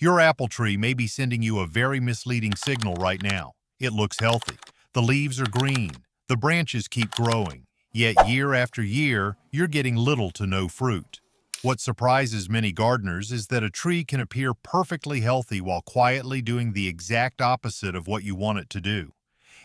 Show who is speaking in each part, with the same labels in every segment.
Speaker 1: Your apple tree may be sending you a very misleading signal right now. It looks healthy. The leaves are green. The branches keep growing. Yet year after year, you're getting little to no fruit. What surprises many gardeners is that a tree can appear perfectly healthy while quietly doing the exact opposite of what you want it to do.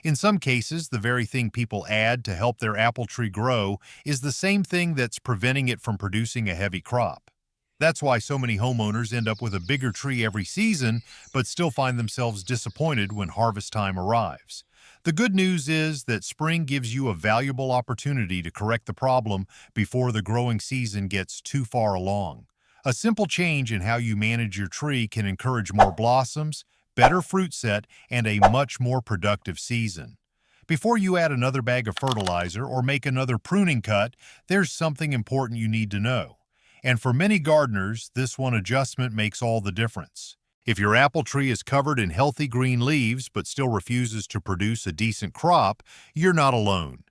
Speaker 1: In some cases, the very thing people add to help their apple tree grow is the same thing that's preventing it from producing a heavy crop. That's why so many homeowners end up with a bigger tree every season, but still find themselves disappointed when harvest time arrives. The good news is that spring gives you a valuable opportunity to correct the problem before the growing season gets too far along. A simple change in how you manage your tree can encourage more blossoms, better fruit set, and a much more productive season. Before you add another bag of fertilizer or make another pruning cut, there's something important you need to know. And for many gardeners, this one adjustment makes all the difference. If your apple tree is covered in healthy green leaves but still refuses to produce a decent crop, you're not alone.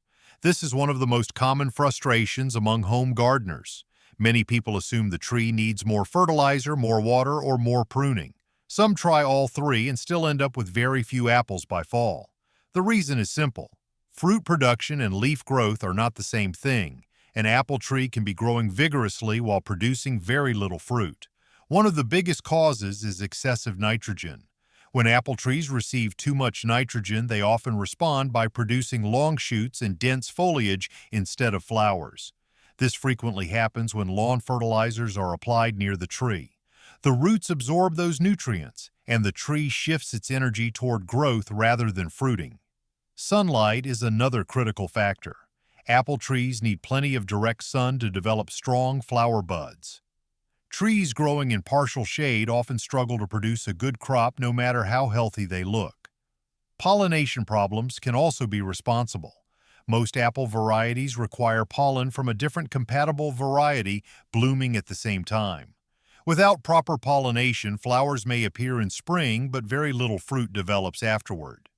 Speaker 1: This is one of the most common frustrations among home gardeners. Many people assume the tree needs more fertilizer, more water, or more pruning. Some try all three and still end up with very few apples by fall. The reason is simple. Fruit production and leaf growth are not the same thing. An apple tree can be growing vigorously while producing very little fruit. One of the biggest causes is excessive nitrogen. When apple trees receive too much nitrogen, they often respond by producing long shoots and dense foliage instead of flowers. This frequently happens when lawn fertilizers are applied near the tree. The roots absorb those nutrients, and the tree shifts its energy toward growth rather than fruiting. Sunlight is another critical factor. Apple trees need plenty of direct sun to develop strong flower buds. Trees growing in partial shade often struggle to produce a good crop no matter how healthy they look. Pollination problems can also be responsible. Most apple varieties require pollen from a different compatible variety blooming at the same time. Without proper pollination, flowers may appear in spring, but very little fruit develops afterward.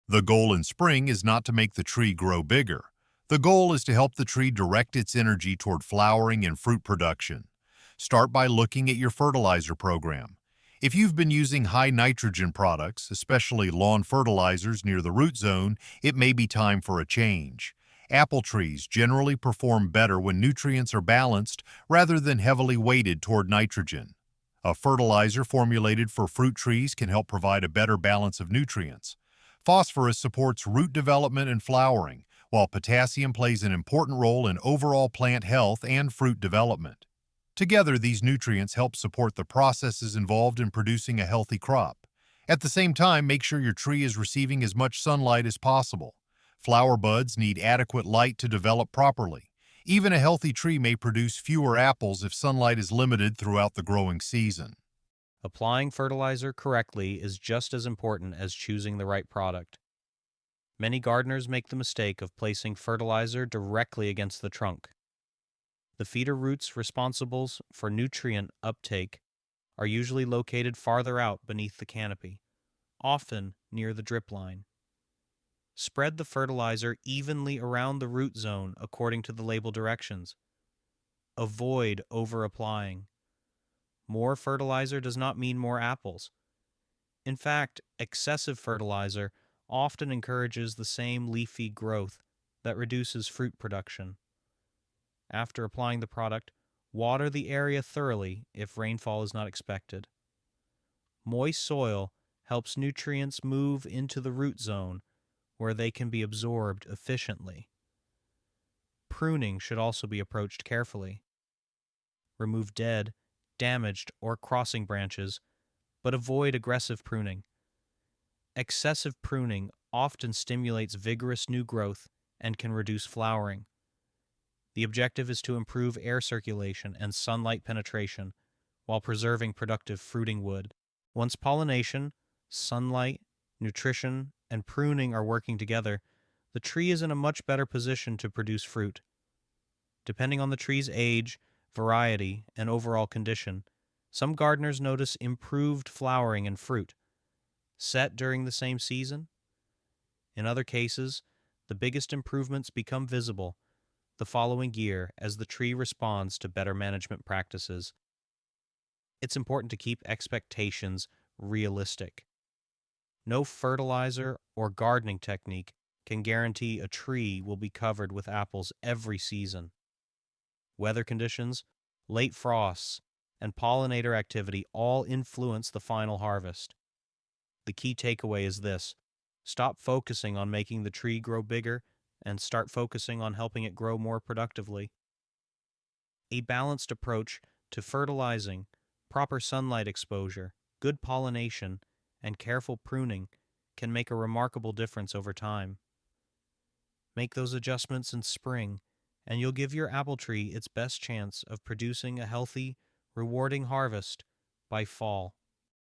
Speaker 1: The goal in spring is not to make the tree grow bigger. The goal is to help the tree direct its energy toward flowering and fruit production. Start by looking at your fertilizer program. If you've been using high nitrogen products, especially lawn fertilizers near the root zone, it may be time for a change. Apple trees generally perform better when nutrients are balanced rather than heavily weighted toward nitrogen. A fertilizer formulated for fruit trees can help provide a better balance of nutrients. Phosphorus supports root development and flowering, while potassium plays an important role in overall plant health and fruit development. Together, these nutrients help support the processes involved in producing a healthy crop. At the same time, make sure your tree is receiving as much sunlight as possible. Flower buds need adequate light to develop properly. Even a healthy tree may produce fewer apples if sunlight is limited throughout the growing season.
Speaker 2: Applying fertilizer correctly is just as important as choosing the right product. Many gardeners make the mistake of placing fertilizer directly against the trunk. The feeder roots responsible for nutrient uptake are usually located farther out beneath the canopy, often near the drip line. Spread the fertilizer evenly around the root zone according to the label directions. Avoid over-applying. More fertilizer does not mean more apples. In fact, excessive fertilizer often encourages the same leafy growth that reduces fruit production. After applying the product, water the area thoroughly if rainfall is not expected. Moist soil helps nutrients move into the root zone where they can be absorbed efficiently. Pruning should also be approached carefully. Remove dead, damaged, or crossing branches, but avoid aggressive pruning. Excessive pruning often stimulates vigorous new growth and can reduce flowering. The objective is to improve air circulation and sunlight penetration while preserving productive fruiting wood. Once pollination, sunlight, nutrition, and pruning are working together, the tree is in a much better position to produce fruit. Depending on the tree's age, variety, and overall condition, some gardeners notice improved flowering and fruit, set during the same season. In other cases, the biggest improvements become visible the following year as the tree responds to better management practices. It's important to keep expectations realistic. No fertilizer or gardening technique can guarantee a tree will be covered with apples every season. Weather conditions, late frosts, and pollinator activity all influence the final harvest. The key takeaway is this: stop focusing on making the tree grow bigger and start focusing on helping it grow more productively. A balanced approach to fertilizing, proper sunlight exposure, good pollination, and careful pruning can make a remarkable difference over time. Make those adjustments in spring, and you'll give your apple tree its best chance of producing a healthy, rewarding harvest by fall.